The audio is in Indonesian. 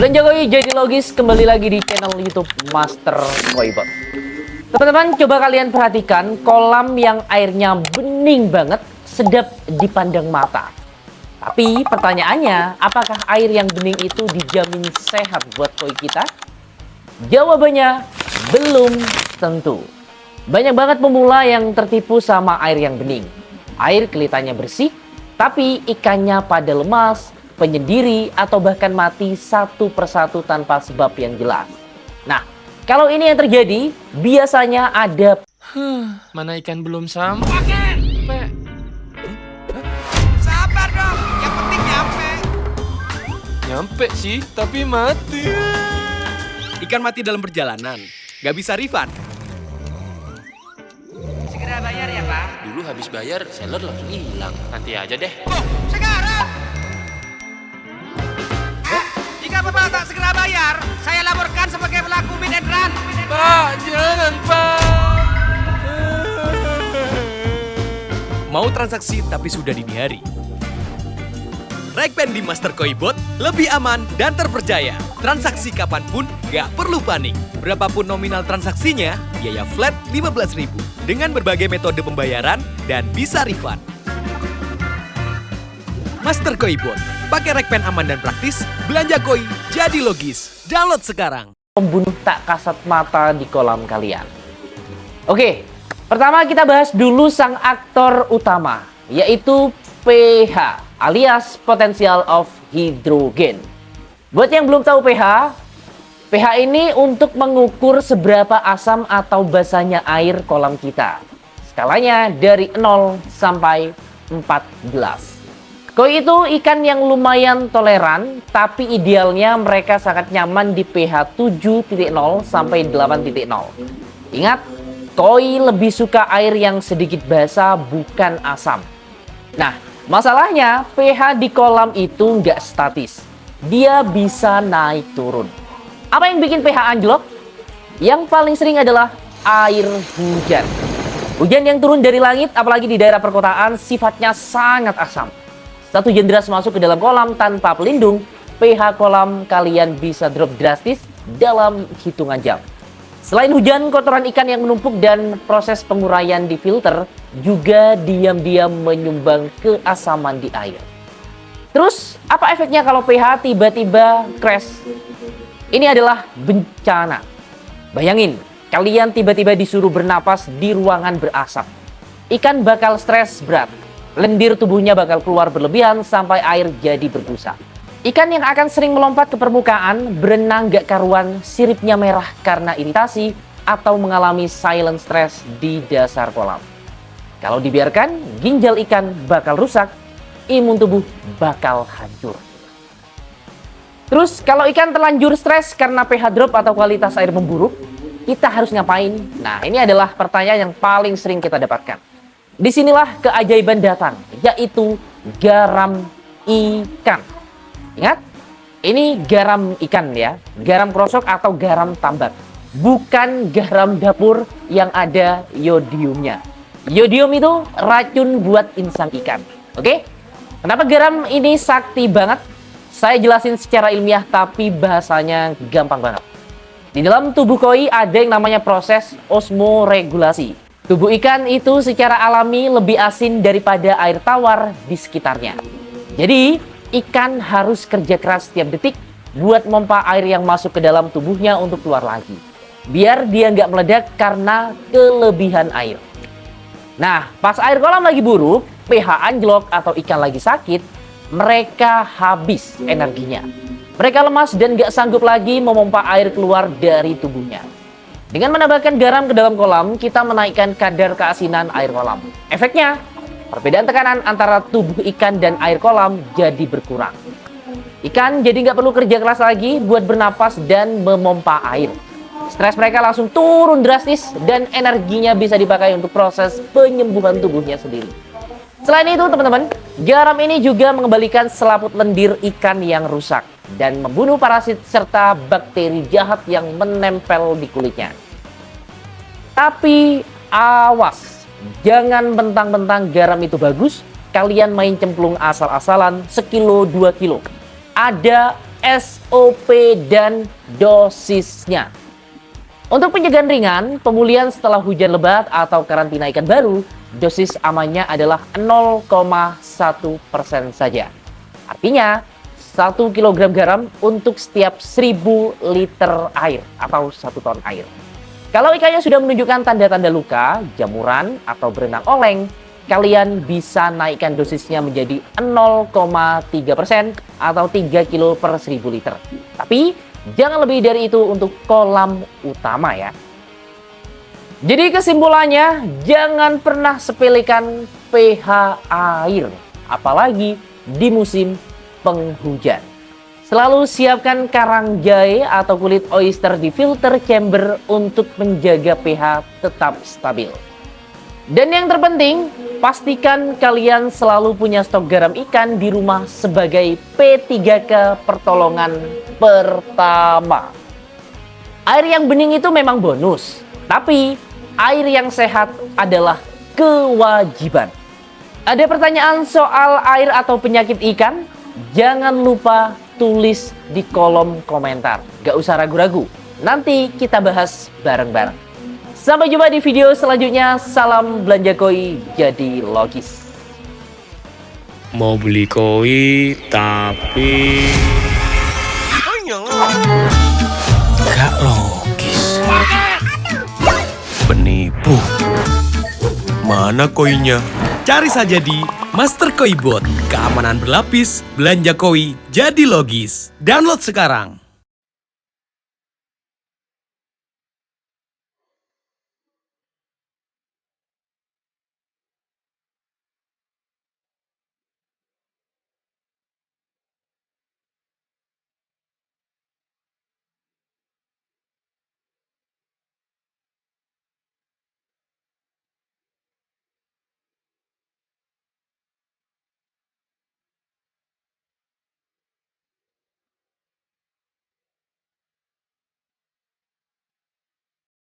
Belanja Koi jadi logis kembali lagi di channel YouTube Master Koibot. Teman-teman, coba kalian perhatikan kolam yang airnya bening banget, sedap dipandang mata. Tapi pertanyaannya, apakah air yang bening itu dijamin sehat buat koi kita? Jawabannya belum tentu. Banyak banget pemula yang tertipu sama air yang bening. Air kelihatannya bersih, tapi ikannya pada lemas, penyendiri, atau bahkan mati satu persatu tanpa sebab yang jelas. Nah, kalau ini yang terjadi, biasanya ada Mana ikan belum sampai? Sabar dong, yang penting nyampe. Nyampe sih, tapi mati. Ikan mati dalam perjalanan, nggak bisa refund. Segera bayar ya, Pak. Dulu habis bayar, seller langsung hilang. Nanti aja deh. Oh, sekarang! Jika Bapak tak segera bayar, saya laporkan sebagai pelaku bid and run. Pak, jangan, Pak. Mau transaksi tapi sudah dini hari? Rekpen di Master Koibot lebih aman dan terpercaya. Transaksi kapanpun gak perlu panik. Berapapun nominal transaksinya, biaya flat 15.000 dengan berbagai metode pembayaran dan bisa refund. Master Koibot, pakai Rekpen aman dan praktis, belanja koi jadi logis. Download sekarang. Pembunuh tak kasat mata di kolam kalian. Oke, pertama kita bahas dulu sang aktor utama, yaitu pH alias potential of hydrogen. Buat yang belum tahu pH ini untuk mengukur seberapa asam atau basahnya air kolam kita. Skalanya dari 0 sampai 14. Koi itu ikan yang lumayan toleran, tapi idealnya mereka sangat nyaman di pH 7.0 sampai 8.0. Ingat, koi lebih suka air yang sedikit basah, bukan asam. Nah, masalahnya pH di kolam itu nggak statis. Dia bisa naik turun. Apa yang bikin pH anjlok? Yang paling sering adalah air hujan. Hujan yang turun dari langit, apalagi di daerah perkotaan, sifatnya sangat asam. Satu hujan deras masuk ke dalam kolam tanpa pelindung, pH kolam kalian bisa drop drastis dalam hitungan jam. Selain hujan, kotoran ikan yang menumpuk dan proses penguraian di filter juga diam-diam menyumbang keasaman di air. Terus, apa efeknya kalau pH tiba-tiba crash? Ini adalah bencana. Bayangin, kalian tiba-tiba disuruh bernapas di ruangan berasap. Ikan bakal stres berat. Lendir tubuhnya bakal keluar berlebihan sampai air jadi berbusa. Ikan yang akan sering melompat ke permukaan, berenang gak karuan, siripnya merah karena iritasi, atau mengalami silent stress di dasar kolam. Kalau dibiarkan, ginjal ikan bakal rusak, imun tubuh bakal hancur. Terus, kalau ikan terlanjur stres karena pH drop atau kualitas air memburuk, kita harus ngapain? Nah, ini adalah pertanyaan yang paling sering kita dapatkan. Disinilah keajaiban datang, yaitu garam ikan. Ingat, ini garam ikan ya, garam krosok atau garam tambak. Bukan garam dapur yang ada yodiumnya. Yodium itu racun buat insang ikan. Oke? Kenapa garam ini sakti banget? Saya jelasin secara ilmiah tapi bahasanya gampang banget. Di dalam tubuh koi ada yang namanya proses osmoregulasi. Tubuh ikan itu secara alami lebih asin daripada air tawar di sekitarnya. Jadi, ikan harus kerja keras setiap detik buat memompa air yang masuk ke dalam tubuhnya untuk keluar lagi. Biar dia nggak meledak karena kelebihan air. Nah, pas air kolam lagi buruk, pH anjlok atau ikan lagi sakit, mereka habis energinya. Mereka lemas dan nggak sanggup lagi memompa air keluar dari tubuhnya. Dengan menambahkan garam ke dalam kolam, kita menaikkan kadar keasinan air kolam. Efeknya, perbedaan tekanan antara tubuh ikan dan air kolam jadi berkurang. Ikan jadi nggak perlu kerja keras lagi buat bernapas dan memompa air. Stres mereka langsung turun drastis dan energinya bisa dipakai untuk proses penyembuhan tubuhnya sendiri. Selain itu, teman-teman, garam ini juga mengembalikan selaput lendir ikan yang rusak dan membunuh parasit serta bakteri jahat yang menempel di kulitnya. Tapi awas, jangan bentang-bentang garam itu bagus, kalian main cemplung asal-asalan sekilo 2 kilo. Ada SOP dan dosisnya. Untuk pencegahan ringan, pemulihan setelah hujan lebat atau karantina ikan baru, dosis amannya adalah 0,1% saja. Artinya, 1 kg garam untuk setiap 1000 liter air atau 1 ton air. Kalau ikannya sudah menunjukkan tanda-tanda luka, jamuran, atau berenang oleng, kalian bisa naikkan dosisnya menjadi 0,3% atau 3 kilo per 1000 liter. Tapi, jangan lebih dari itu untuk kolam utama ya. Jadi kesimpulannya, jangan pernah sepelekan pH air, apalagi di musim penghujan. Selalu siapkan karang jahe atau kulit oyster di filter chamber untuk menjaga pH tetap stabil. Dan yang terpenting, pastikan kalian selalu punya stok garam ikan di rumah sebagai P3K pertolongan pertama. Air yang bening itu memang bonus, tapi air yang sehat adalah kewajiban. Ada pertanyaan soal air atau penyakit ikan? Jangan lupa tulis di kolom komentar. Gak usah ragu-ragu, nanti kita bahas bareng-bareng. Sampai jumpa di video selanjutnya. Salam belanja koi jadi logis. Mau beli koi tapi Gak logis. Penipu. Mana koinnya? Cari saja di Master Koi Bot. Keamanan berlapis, belanja koi jadi logis. Download sekarang.